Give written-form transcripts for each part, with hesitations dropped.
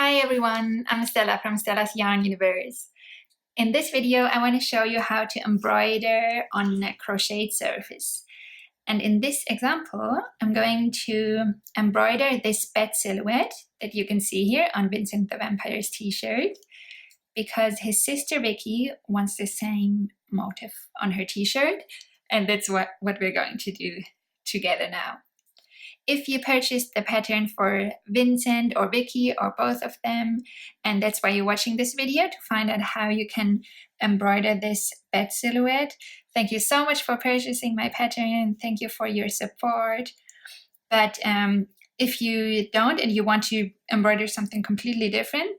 Hi everyone, I'm Stella from Stella's Yarn Universe. In this video, I want to show you how to embroider on a crocheted surface. And in this example, I'm going to embroider this bed silhouette that you can see here on Vincent the Vampire's t-shirt, because his sister Vicky wants the same motif on her t-shirt, and that's what we're going to do together now. If you purchased the pattern for Vincent or Vicky or both of them, and that's why you're watching this video, to find out how you can embroider this bed silhouette, thank you so much for purchasing my pattern. Thank you for your support. But if you don't and you want to embroider something completely different,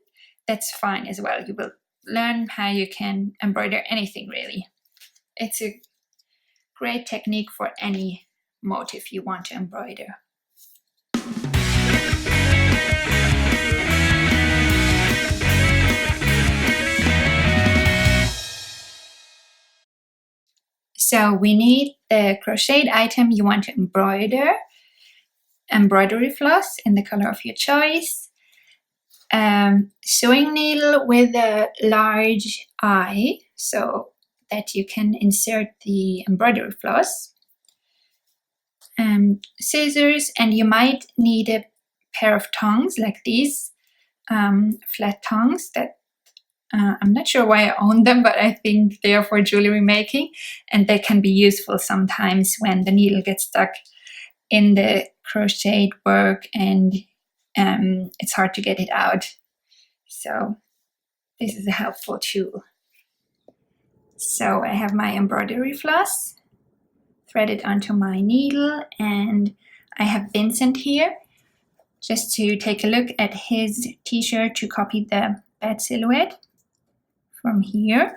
that's fine as well. You will learn how you can embroider anything, really. It's a great technique for any motif you want to embroider. So we need the crocheted item you want to embroider, embroidery floss in the color of your choice, sewing needle with a large eye so that you can insert the embroidery floss, scissors, and you might need a pair of tongs like these flat tongs that I'm not sure why I own them, but I think they are for jewelry making, and they can be useful sometimes when the needle gets stuck in the crocheted work and it's hard to get it out. So this is a helpful tool. So I have my embroidery floss threaded onto my needle, and I have Vincent here just to take a look at his t-shirt to copy the bed silhouette from here.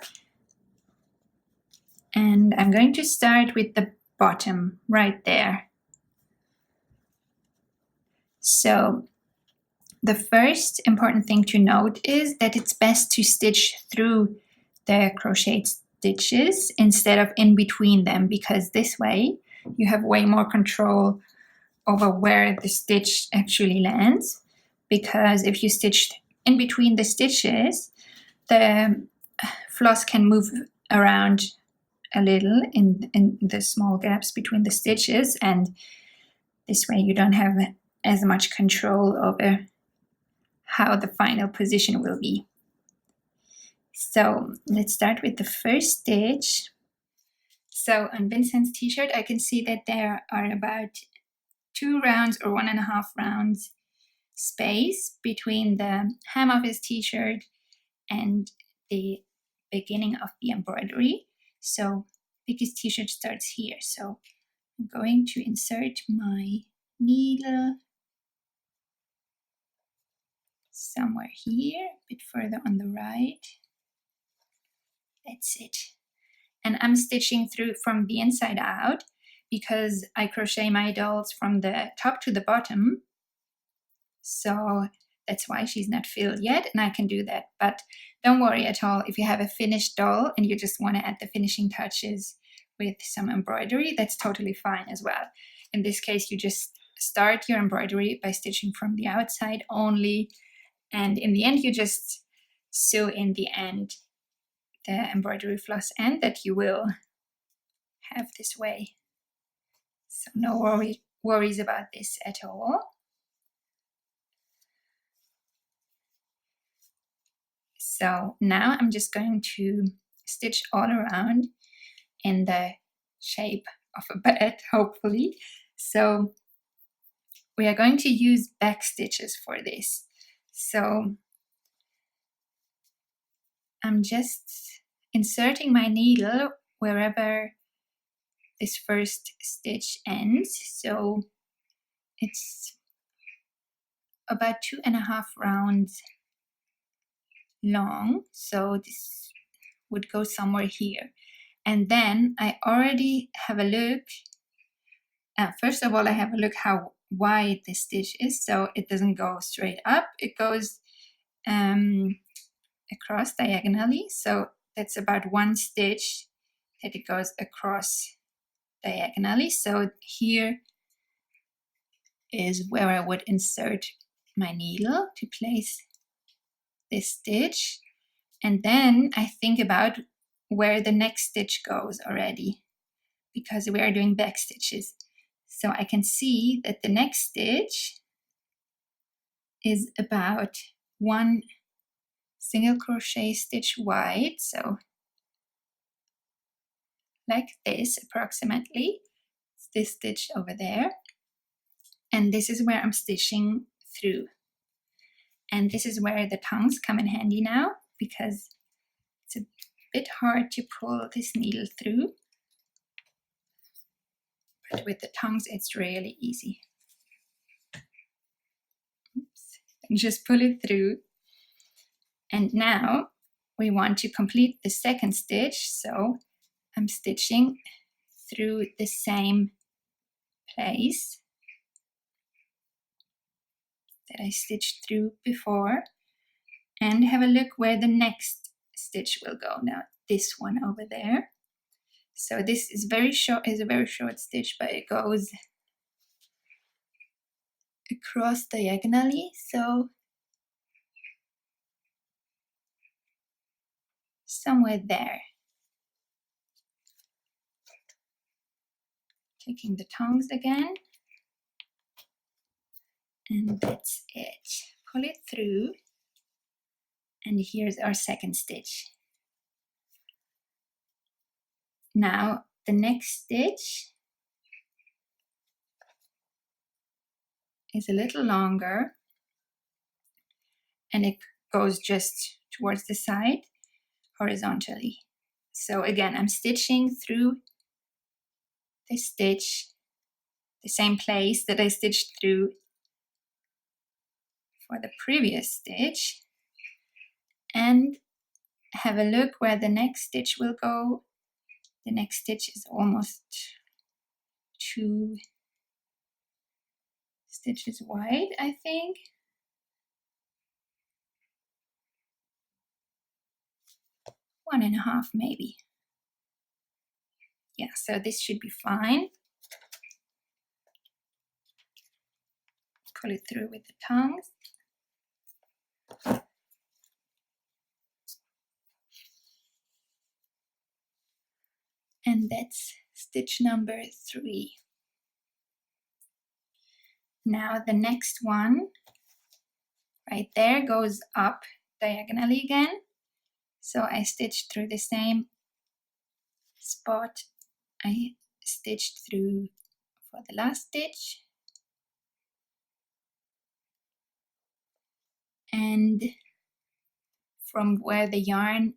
And I'm going to start with the bottom right there. So the first important thing to note is that it's best to stitch through the crocheted stitches instead of in between them, because this way you have way more control over where the stitch actually lands. Because if you stitch in between the stitches, the floss can move around a little in the small gaps between the stitches, and this way you don't have as much control over how the final position will be. So let's start with the first stitch. So on Vincent's t-shirt, I can see that there are about 2 rounds or 1.5 rounds space between the hem of his t-shirt and the beginning of the embroidery. So Vicky's t-shirt starts here. So I'm going to insert my needle somewhere here, a bit further on the right. That's it. And I'm stitching through from the inside out because I crochet my dolls from the top to the bottom. So that's why she's not filled yet, and I can do that. But don't worry at all if you have a finished doll and you just want to add the finishing touches with some embroidery, that's totally fine as well. In this case, you just start your embroidery by stitching from the outside only, and in the end you just sew in the end the embroidery floss end that you will have this way. So no worries about this at all. So now I'm just going to stitch all around in the shape of a bed, hopefully. So we are going to use back stitches for this. So I'm just inserting my needle wherever this first stitch ends. So it's about 2.5 rounds long. So this would go somewhere here. And then I already have a look. First of all, I have a look how wide the stitch is. So it doesn't go straight up. It goes across diagonally. So that's about 1 stitch that it goes across diagonally. So here is where I would insert my needle to place this stitch, and then I think about where the next stitch goes already, because we are doing back stitches. So I can see that the next stitch is about 1 single crochet stitch wide, so like this approximately. It's this stitch over there, and this is where I'm stitching through. And this is where the tongues come in handy now, because it's a bit hard to pull this needle through, but with the tongues it's really easy. Oops. And just pull it through. And now we want to complete the second stitch, so I'm stitching through the same place that I stitched through before, and have a look where the next stitch will go. Now this one over there. So this is a very short stitch, but it goes across diagonally, so somewhere there. Taking the tongs again, and that's it. Pull it through, and here's our second stitch. Now the next stitch is a little longer, and it goes just towards the side horizontally. So again, I'm stitching through this stitch, the same place that I stitched through for the previous stitch, and have a look where the next stitch will go. The next stitch is almost 2 stitches wide, I think. One and a half maybe. Yeah, so this should be fine. Pull it through with the tongs. And that's stitch number 3. Now the next one right there goes up diagonally again. So I stitched through the same spot I stitched through for the last stitch. And from where the yarn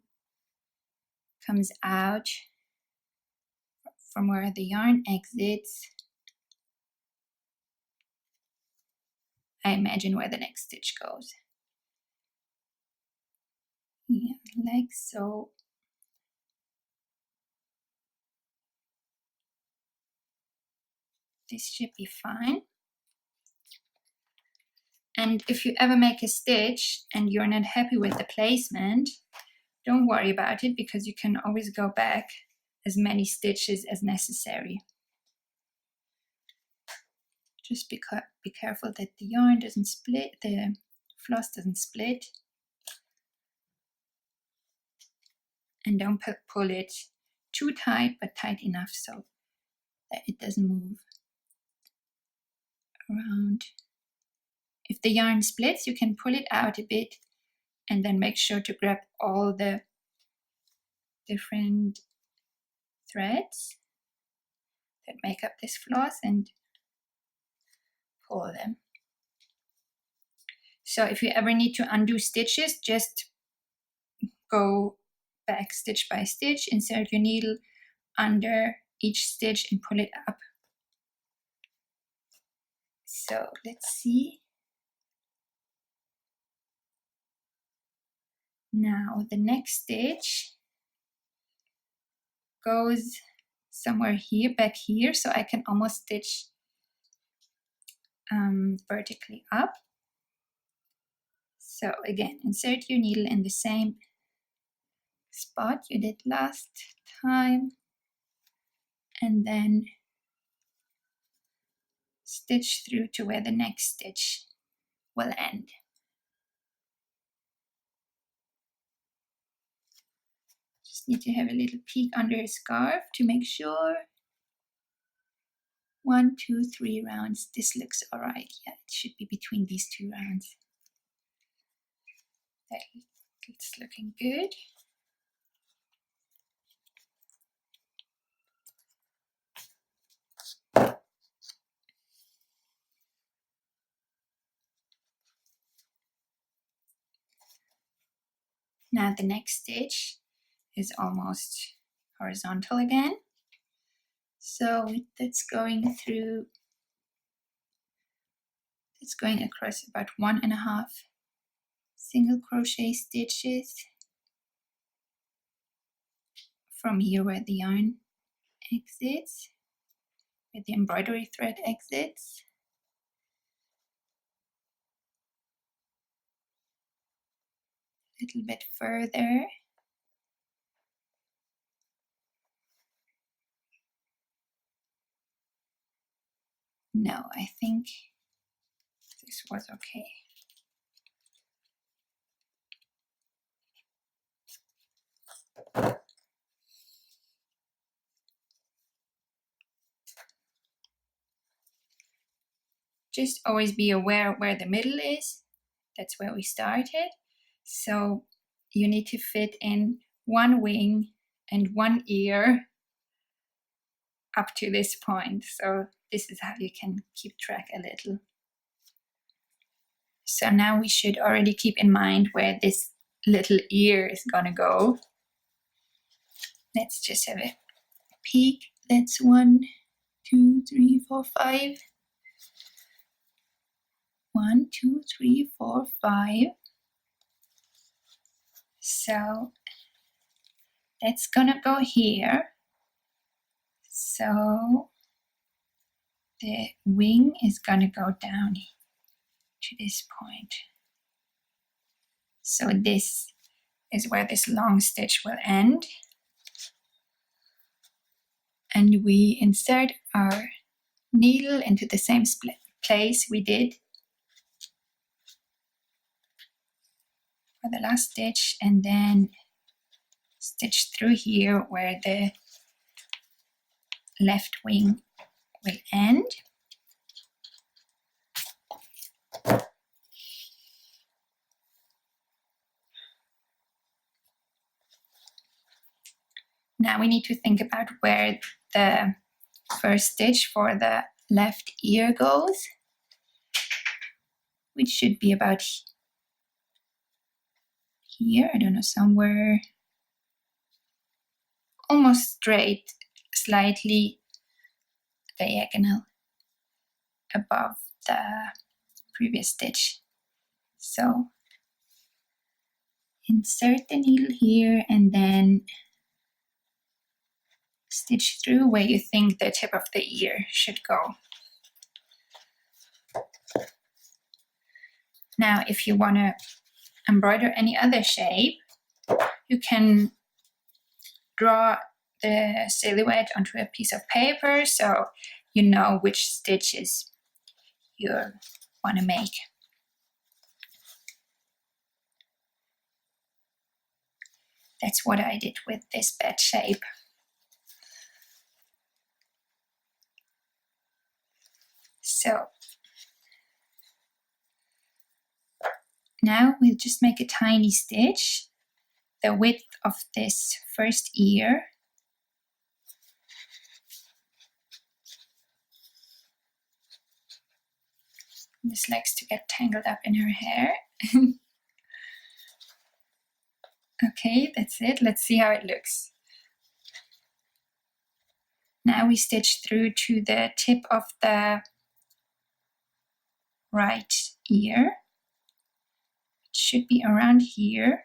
comes out, from where the yarn exits, I imagine where the next stitch goes. Yeah, like so. This should be fine. And if you ever make a stitch and you're not happy with the placement, don't worry about it, because you can always go back as many stitches as necessary. Just be careful that the yarn doesn't split, the floss doesn't split. And don't pull it too tight, but tight enough so that it doesn't move around. If the yarn splits, you can pull it out a bit and then make sure to grab all the different threads that make up this floss and pull them. So if you ever need to undo stitches, just go back stitch by stitch, insert your needle under each stitch and pull it up. So let's see. Now the next stitch goes somewhere here, back here, so I can almost stitch vertically up. So again, insert your needle in the same spot you did last time, and then stitch through to where the next stitch will end. Just need to have a little peek under a scarf to make sure. 1, 2, 3 rounds. This looks all right. Yeah, it should be between these 2 rounds. That's looking good. Now the next stitch is almost horizontal again. So that's going through, it's going across about 1.5 single crochet stitches from here where the yarn exits, where the embroidery thread exits. A little bit further. No, I think this was okay. Just always be aware where the middle is. That's where we started. So you need to fit in 1 wing and 1 ear up to this point. So this is how you can keep track a little. So now we should already keep in mind where this little ear is gonna go. Let's just have a peek. That's 1, 2, 3, 4, 5. 1, 2, 3, 4, 5. So that's gonna go here. So the wing is gonna go down to this point. So this is where this long stitch will end. And we insert our needle into the same place we did for the last stitch, and then stitch through here where the left wing will end. Now we need to think about where the first stitch for the left ear goes, which should be about here, I don't know, somewhere almost straight, slightly diagonal above the previous stitch. So insert the needle here and then stitch through where you think the tip of the ear should go. Now, if you want to embroider any other shape, you can draw the silhouette onto a piece of paper so you know which stitches you want to make. That's what I did with this bed shape. So now we'll just make a tiny stitch, the width of this first ear. This likes to get tangled up in her hair. Okay, that's it. Let's see how it looks. Now we stitch through to the tip of the right ear. It should be around here.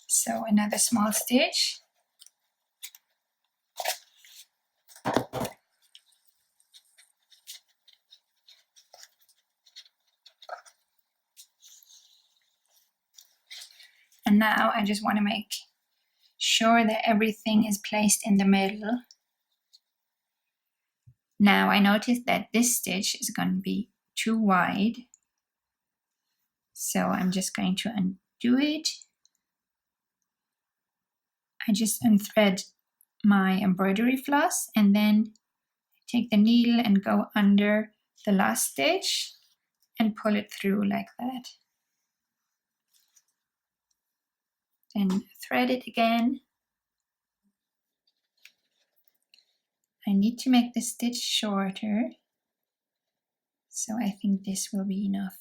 So another small stitch. And now I just want to make sure that everything is placed in the middle. Now I noticed that this stitch is going to be too wide. So I'm just going to undo it. I just unthread my embroidery floss and then take the needle and go under the last stitch and pull it through like that. Then thread it again. I need to make the stitch shorter, so I think this will be enough.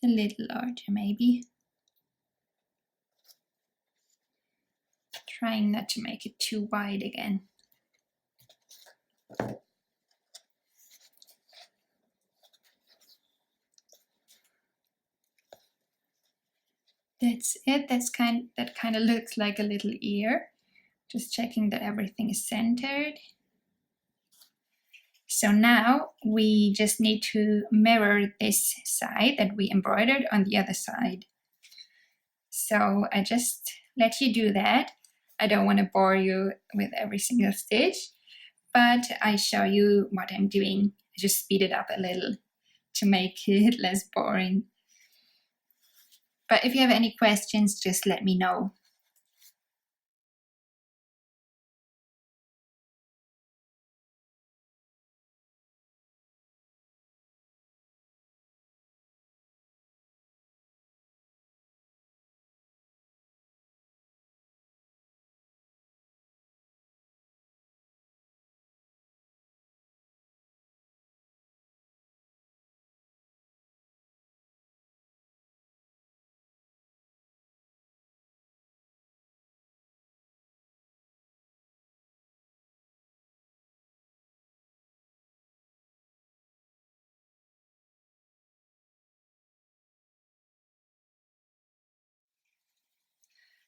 A little larger maybe. Trying not to make it too wide again. That's it. That kind of looks like a little ear. Just checking that everything is centered. So now we just need to mirror this side that we embroidered on the other side. So I just let you do that. I don't want to bore you with every single stitch, but I show you what I'm doing. I just speed it up a little to make it less boring. But if you have any questions, just let me know.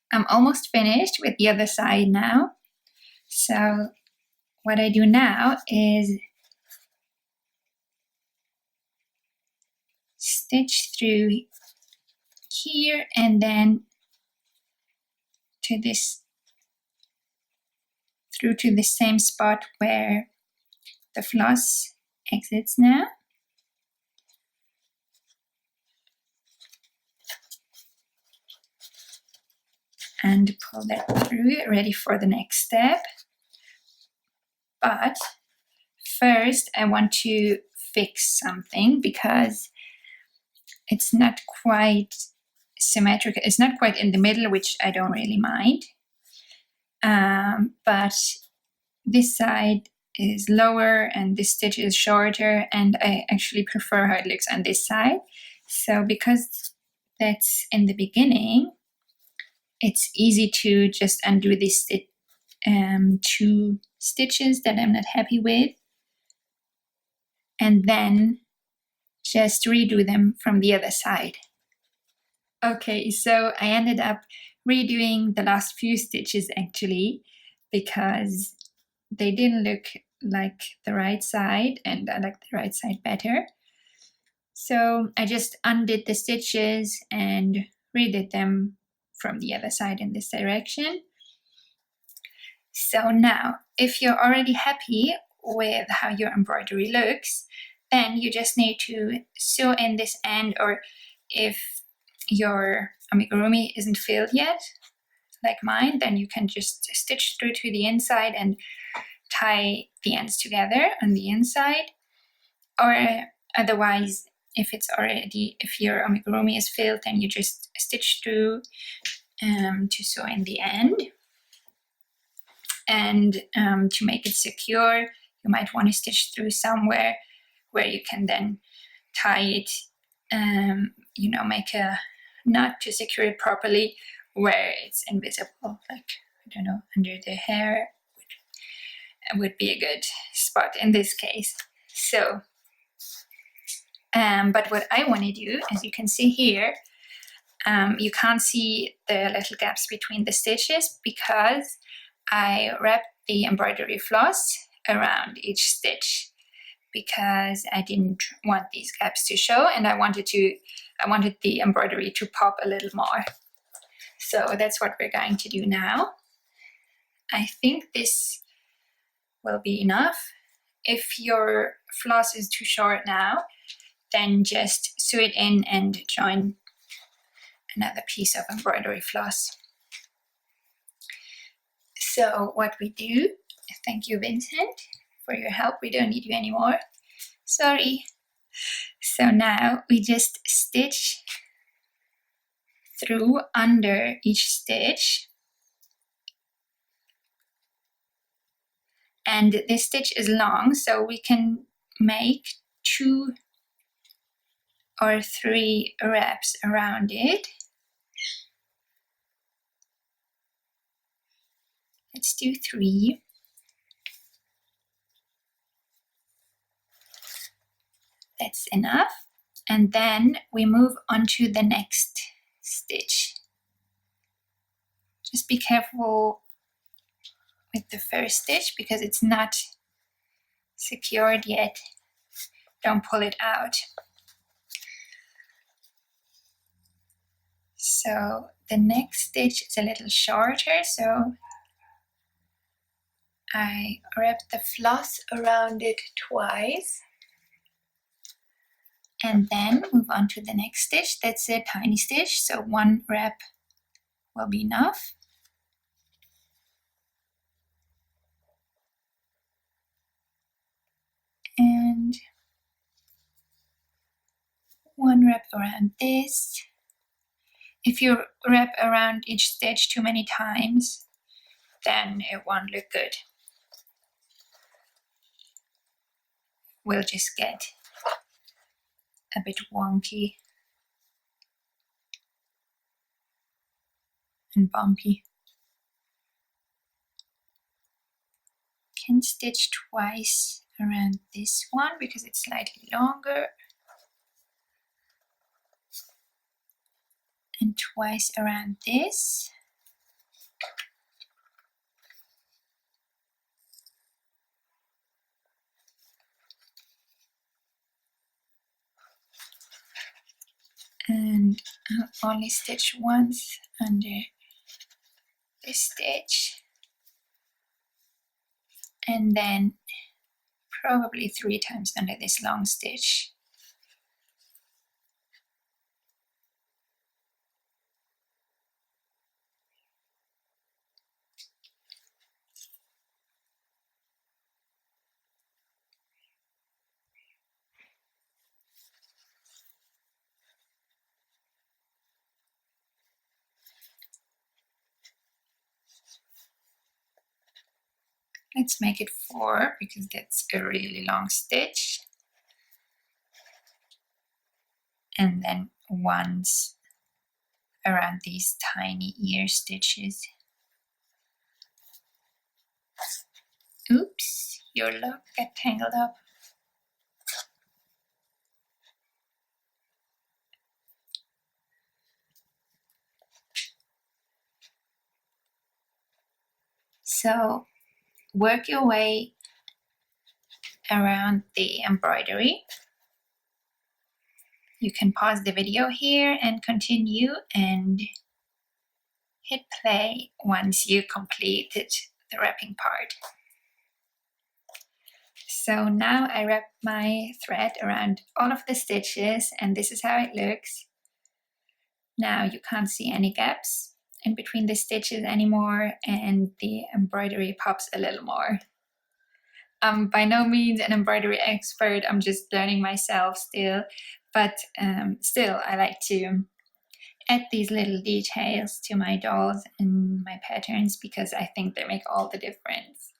I'm almost finished with the other side now. So what I do now is stitch through here and then to this, through to the same spot where the floss exits now. And pull that through, ready for the next step. But first I want to fix something because it's not quite symmetrical. It's not quite in the middle, which I don't really mind. But this side is lower and this stitch is shorter, and I actually prefer how it looks on this side. So because that's in the beginning, it's easy to just undo these two stitches that I'm not happy with, and then just redo them from the other side. Okay, so I ended up redoing the last few stitches actually, because they didn't look like the right side, and I like the right side better. So I just undid the stitches and redid them from the other side in this direction. So now, if you're already happy with how your embroidery looks, then you just need to sew in this end, or if your amigurumi isn't filled yet, like mine, then you can just stitch through to the inside and tie the ends together on the inside. Or otherwise, if your amigurumi is filled, then you just stitch through to sew in the end. And to make it secure, you might want to stitch through somewhere where you can then tie it, make a knot to secure it properly where it's invisible, like, I don't know, under the hair would be a good spot in this case. So, but what I want to do, as you can see here, you can't see the little gaps between the stitches because I wrapped the embroidery floss around each stitch, because I didn't want these gaps to show, and I wanted the embroidery to pop a little more. So that's what we're going to do now. I think this will be enough. If your floss is too short now, then just sew it in and join another piece of embroidery floss. So what we do, thank you Vincent for your help, we don't need you anymore, sorry. So now we just stitch through under each stitch, and this stitch is long, so we can make 2 or 3 wraps around it. Let's do 3. That's enough. And then we move on to the next stitch. Just be careful with the first stitch because it's not secured yet. Don't pull it out. So the next stitch is a little shorter, so I wrap the floss around it twice and then move on to the next stitch. That's a tiny stitch, so 1 wrap will be enough. And 1 wrap around this. If you wrap around each stitch too many times, then it won't look good. We'll just get a bit wonky and bumpy. Can stitch twice around this one because it's slightly longer, and twice around this. And I'll only stitch once under this stitch, and then probably 3 times under this long stitch. Let's make it 4 because that's a really long stitch. And then once around these tiny ear stitches. Oops, your lock got tangled up. So work your way around the embroidery. You can pause the video here and continue and hit play once you completed the wrapping part. So now I wrap my thread around all of the stitches, and this is how it looks. Now you can't see any gaps in between the stitches anymore, and the embroidery pops a little more. I'm by no means an embroidery expert, I'm just learning myself still, but still I like to add these little details to my dolls and my patterns because I think they make all the difference.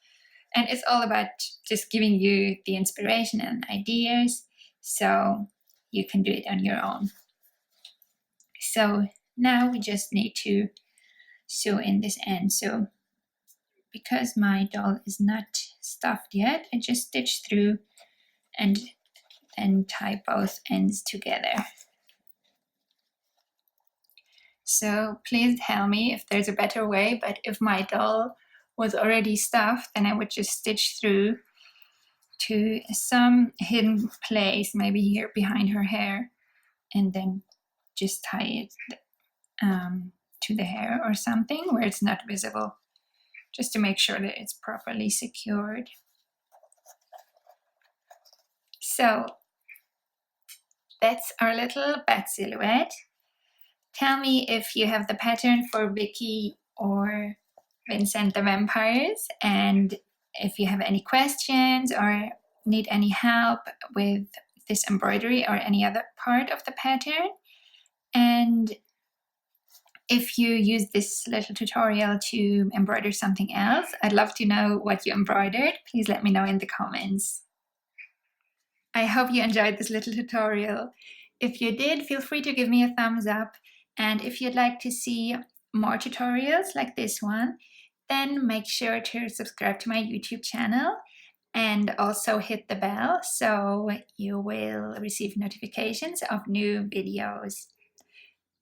And it's all about just giving you the inspiration and ideas so you can do it on your own. So now we just need to sew in this end. So because my doll is not stuffed yet, I just stitch through and then tie both ends together. So please tell me if there's a better way, but if my doll was already stuffed, then I would just stitch through to some hidden place, maybe here behind her hair, and then just tie it to the hair or something where it's not visible, just to make sure that it's properly secured. So that's our little bat silhouette. Tell me if you have the pattern for Vicky or Vincent the Vampires, and if you have any questions or need any help with this embroidery or any other part of the pattern. And if you use this little tutorial to embroider something else, I'd love to know what you embroidered. Please let me know in the comments. I hope you enjoyed this little tutorial. If you did, feel free to give me a thumbs up. And if you'd like to see more tutorials like this one, then make sure to subscribe to my YouTube channel and also hit the bell so you will receive notifications of new videos.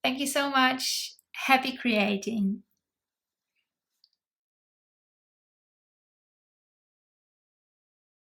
Thank you so much. Happy creating!